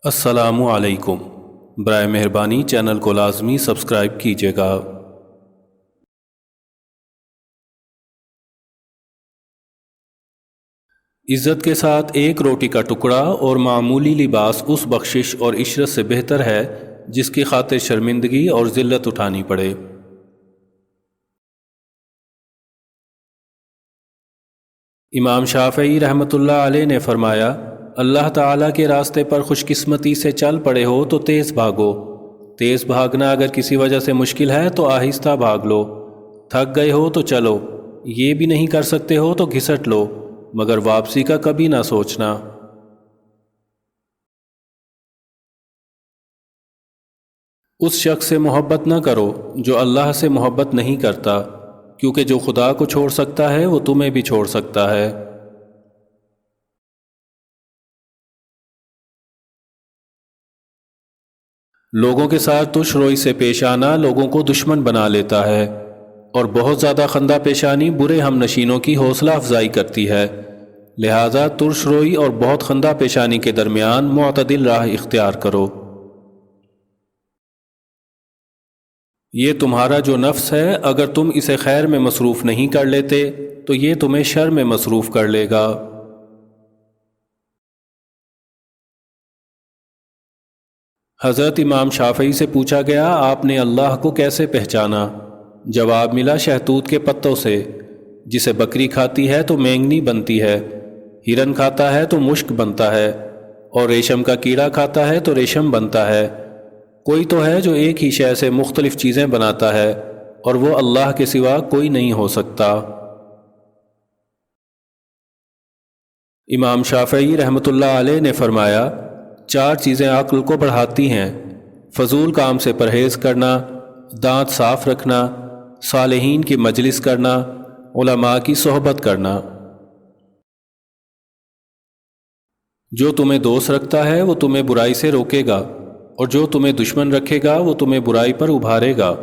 السلام علیکم۔ برائے مہربانی چینل کو لازمی سبسکرائب کیجیے گا۔ عزت کے ساتھ ایک روٹی کا ٹکڑا اور معمولی لباس اس بخشش اور عشرت سے بہتر ہے جس کی خاطر شرمندگی اور ذلت اٹھانی پڑے۔ امام شافعی رحمۃ اللہ علیہ نے فرمایا، اللہ تعالیٰ کے راستے پر خوش قسمتی سے چل پڑے ہو تو تیز بھاگو۔ تیز بھاگنا اگر کسی وجہ سے مشکل ہے تو آہستہ بھاگ لو۔ تھک گئے ہو تو چلو، یہ بھی نہیں کر سکتے ہو تو گھسٹ لو، مگر واپسی کا کبھی نہ سوچنا۔ اس شخص سے محبت نہ کرو جو اللہ سے محبت نہیں کرتا، کیونکہ جو خدا کو چھوڑ سکتا ہے وہ تمہیں بھی چھوڑ سکتا ہے۔ لوگوں کے ساتھ تش روی سے پیش آنا لوگوں کو دشمن بنا لیتا ہے، اور بہت زیادہ خندہ پیشانی برے ہم نشینوں کی حوصلہ افزائی کرتی ہے۔ لہذا ترش روئی اور بہت خندہ پیشانی کے درمیان معتدل راہ اختیار کرو۔ یہ تمہارا جو نفس ہے، اگر تم اسے خیر میں مصروف نہیں کر لیتے تو یہ تمہیں شر میں مصروف کر لے گا۔ حضرت امام شافعی سے پوچھا گیا، آپ نے اللہ کو کیسے پہچانا؟ جواب ملا، شہتوت کے پتوں سے۔ جسے بکری کھاتی ہے تو مینگنی بنتی ہے، ہرن کھاتا ہے تو مشک بنتا ہے، اور ریشم کا کیڑا کھاتا ہے تو ریشم بنتا ہے۔ کوئی تو ہے جو ایک ہی شے سے مختلف چیزیں بناتا ہے، اور وہ اللہ کے سوا کوئی نہیں ہو سکتا۔ امام شافعی رحمۃ اللہ علیہ نے فرمایا، 4 چیزیں عقل کو بڑھاتی ہیں: فضول کام سے پرہیز کرنا، دانت صاف رکھنا، صالحین کی مجلس کرنا، علماء کی صحبت کرنا۔ جو تمہیں دوست رکھتا ہے وہ تمہیں برائی سے روکے گا، اور جو تمہیں دشمن رکھے گا وہ تمہیں برائی پر ابھارے گا۔